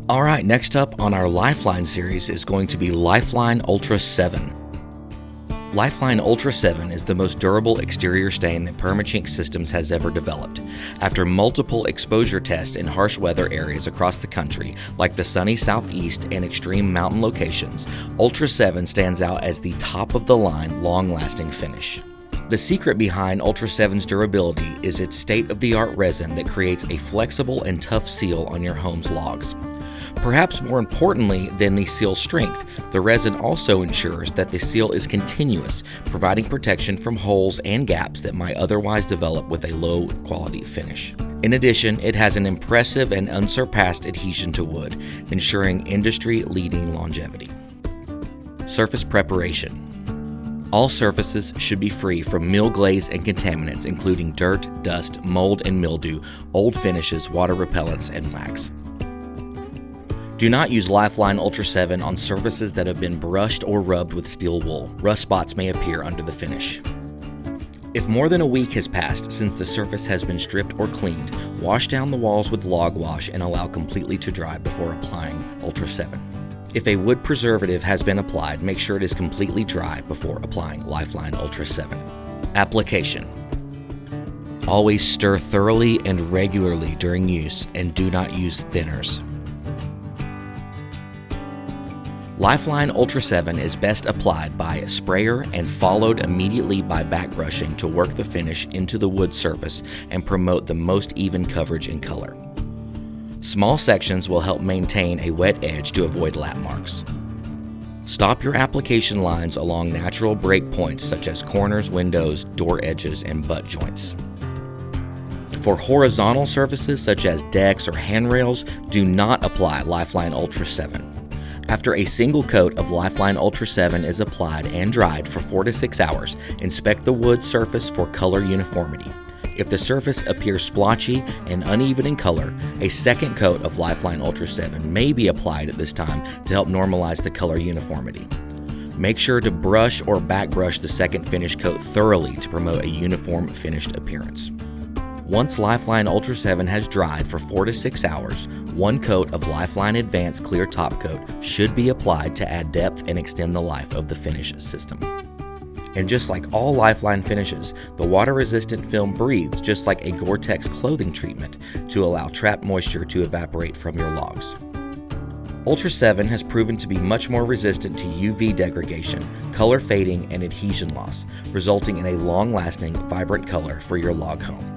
Alright, next up on our Lifeline series is going to be Lifeline Ultra-7. Lifeline Ultra-7 is the most durable exterior stain that Perma-Chink Systems has ever developed. After multiple exposure tests in harsh weather areas across the country, like the sunny southeast and extreme mountain locations, Ultra-7 stands out as the top-of-the-line, long-lasting finish. The secret behind Ultra-7's durability is its state-of-the-art resin that creates a flexible and tough seal on your home's logs. Perhaps more importantly than the seal's strength, the resin also ensures that the seal is continuous, providing protection from holes and gaps that might otherwise develop with a low-quality finish. In addition, it has an impressive and unsurpassed adhesion to wood, ensuring industry-leading longevity. Surface preparation. All surfaces should be free from mill glaze and contaminants including dirt, dust, mold and mildew, old finishes, water repellents, and wax. Do not use Lifeline Ultra-7 on surfaces that have been brushed or rubbed with steel wool. Rust spots may appear under the finish. If more than a week has passed since the surface has been stripped or cleaned, wash down the walls with log wash and allow completely to dry before applying Ultra-7. If a wood preservative has been applied, make sure it is completely dry before applying Lifeline Ultra-7. Application. Always stir thoroughly and regularly during use and do not use thinners. Lifeline Ultra-7 is best applied by a sprayer and followed immediately by back brushing to work the finish into the wood surface and promote the most even coverage and color. Small sections will help maintain a wet edge to avoid lap marks. Stop your application lines along natural break points such as corners, windows, door edges, and butt joints. For horizontal surfaces such as decks or handrails, do not apply Lifeline Ultra-7. After a single coat of Lifeline Ultra-7 is applied and dried for 4 to 6 hours, inspect the wood surface for color uniformity. If the surface appears splotchy and uneven in color, a second coat of Lifeline Ultra-7 may be applied at this time to help normalize the color uniformity. Make sure to brush or back brush the second finish coat thoroughly to promote a uniform finished appearance. Once Lifeline Ultra-7 has dried for 4 to 6 hours, one coat of Lifeline Advanced Clear Top Coat should be applied to add depth and extend the life of the finish system. And just like all Lifeline finishes, the water-resistant film breathes just like a Gore-Tex clothing treatment to allow trapped moisture to evaporate from your logs. Ultra-7 has proven to be much more resistant to UV degradation, color fading, and adhesion loss, resulting in a long-lasting, vibrant color for your log home.